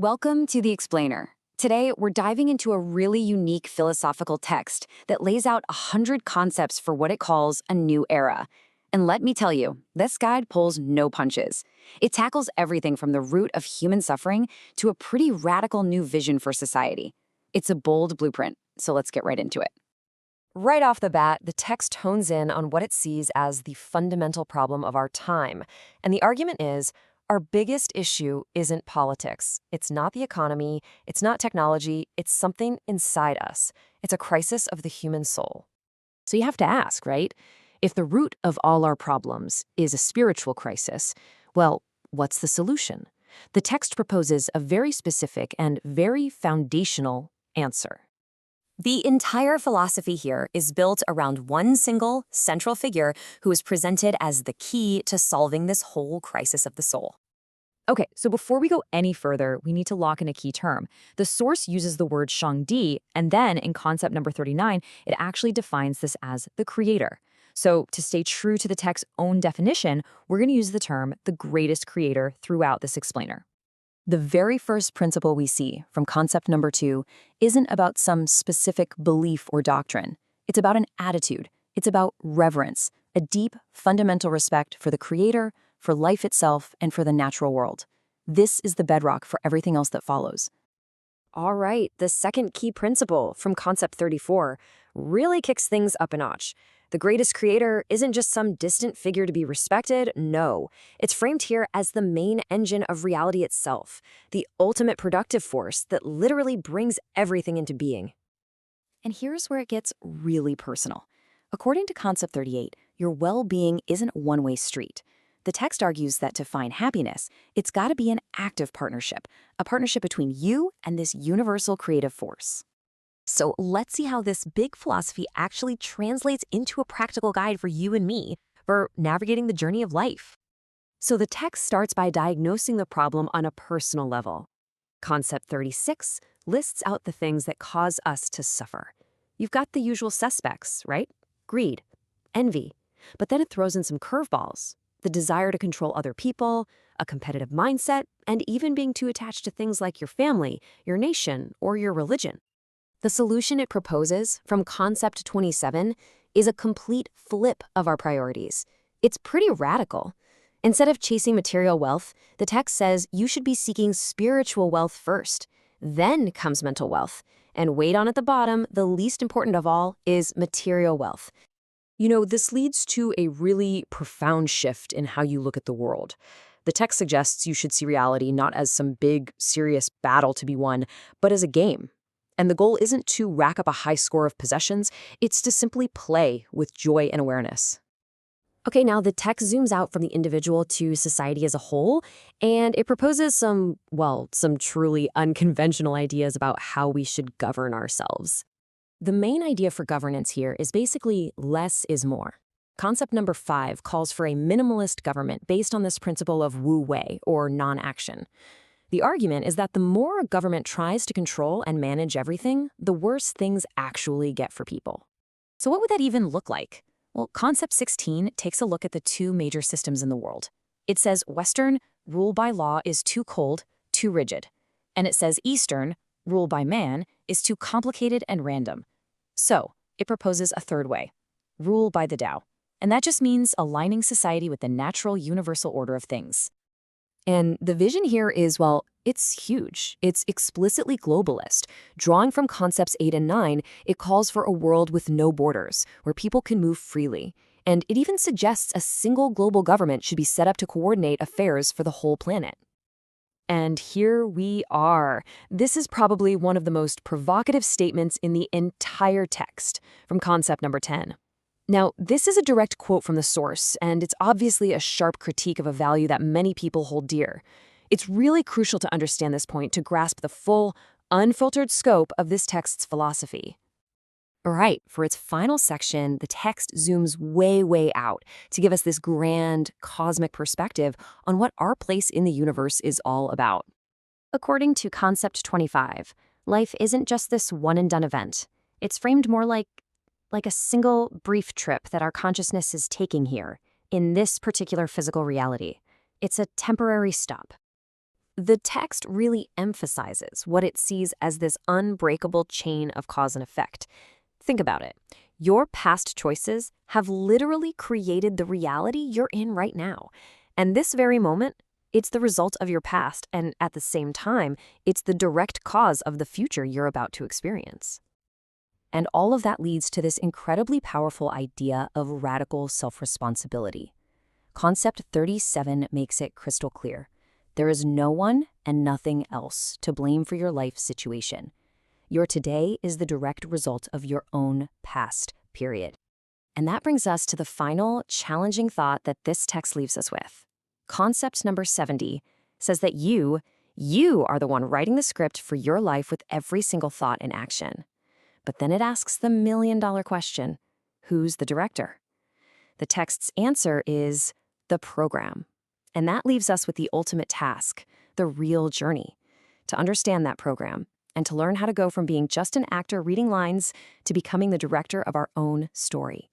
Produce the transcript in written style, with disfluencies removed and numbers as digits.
Welcome to The Explainer. Today, we're diving into a really unique philosophical text that lays out 100 concepts for what it calls a new era. And let me tell you, this guide pulls no punches. It tackles everything from the root of human suffering to a pretty radical new vision for society. It's a bold blueprint, so let's get right into it. Right off the bat, the text hones in on what it sees as the fundamental problem of our time. And the argument is, our biggest issue isn't politics. It's not the economy. It's not technology. It's something inside us. It's a crisis of the human soul. So you have to ask, right? If the root of all our problems is a spiritual crisis, well, what's the solution? The text proposes a very specific and very foundational answer. The entire philosophy here is built around one single, central figure who is presented as the key to solving this whole crisis of the soul. Okay, so before we go any further, we need to lock in a key term. The source uses the word Shangdi, and then in concept number 39, it actually defines this as the creator. So to stay true to the text's own definition, we're going to use the term the greatest creator throughout this explainer. The very first principle we see from concept number 2 isn't about some specific belief or doctrine. It's about an attitude. It's about reverence, a deep, fundamental respect for the creator, for life itself, and for the natural world. This is the bedrock for everything else that follows. All right, the second key principle from concept 34 really kicks things up a notch. The greatest creator isn't just some distant figure to be respected, no. It's framed here as the main engine of reality itself, the ultimate productive force that literally brings everything into being. And here's where it gets really personal. According to concept 38, your well-being isn't a one-way street. The text argues that to find happiness, it's got to be an active partnership, a partnership between you and this universal creative force. So let's see how this big philosophy actually translates into a practical guide for you and me for navigating the journey of life. So the text starts by diagnosing the problem on a personal level. Concept 36 lists out the things that cause us to suffer. You've got the usual suspects, right? Greed, envy, but then it throws in some curveballs. The desire to control other people, a competitive mindset, and even being too attached to things like your family, your nation, or your religion. The solution it proposes from concept 27 is a complete flip of our priorities. It's pretty radical. Instead of chasing material wealth, the text says you should be seeking spiritual wealth first. Then comes mental wealth. And way down at the bottom, the least important of all is material wealth. You know, this leads to a really profound shift in how you look at the world. The text suggests you should see reality not as some big, serious battle to be won, but as a game. And the goal isn't to rack up a high score of possessions, it's to simply play with joy and awareness. Okay, now the text zooms out from the individual to society as a whole, and it proposes some truly unconventional ideas about how we should govern ourselves. The main idea for governance here is basically less is more. Concept number 5 calls for a minimalist government based on this principle of wu wei, or non-action. The argument is that the more a government tries to control and manage everything, the worse things actually get for people. So what would that even look like? Well, concept 16 takes a look at the two major systems in the world. It says Western, rule by law is too cold, too rigid. And it says Eastern, rule by man, is too complicated and random. So, it proposes a third way, rule by the Tao. And that just means aligning society with the natural universal order of things. And the vision here is, well, it's huge. It's explicitly globalist. Drawing from concepts 8 and 9, it calls for a world with no borders, where people can move freely. And it even suggests a single global government should be set up to coordinate affairs for the whole planet. And here we are. This is probably one of the most provocative statements in the entire text, from concept number 10. Now, this is a direct quote from the source, and it's obviously a sharp critique of a value that many people hold dear. It's really crucial to understand this point to grasp the full, unfiltered scope of this text's philosophy. All right, for its final section, the text zooms way out to give us this grand, cosmic perspective on what our place in the universe is all about. According to concept 25, life isn't just this one-and-done event. It's framed more like a single brief trip that our consciousness is taking here, in this particular physical reality. It's a temporary stop. The text really emphasizes what it sees as this unbreakable chain of cause and effect. Think about it. Your past choices have literally created the reality you're in right now. And this very moment, it's the result of your past, and at the same time, it's the direct cause of the future you're about to experience. And all of that leads to this incredibly powerful idea of radical self-responsibility. Concept 37 makes it crystal clear. There is no one and nothing else to blame for your life situation. Your today is the direct result of your own past, period. And that brings us to the final, challenging thought that this text leaves us with. Concept number 70 says that you are the one writing the script for your life with every single thought and action. But then it asks the million-dollar question, who's the director? The text's answer is the program. And that leaves us with the ultimate task, the real journey, to understand that program and to learn how to go from being just an actor reading lines to becoming the director of our own story.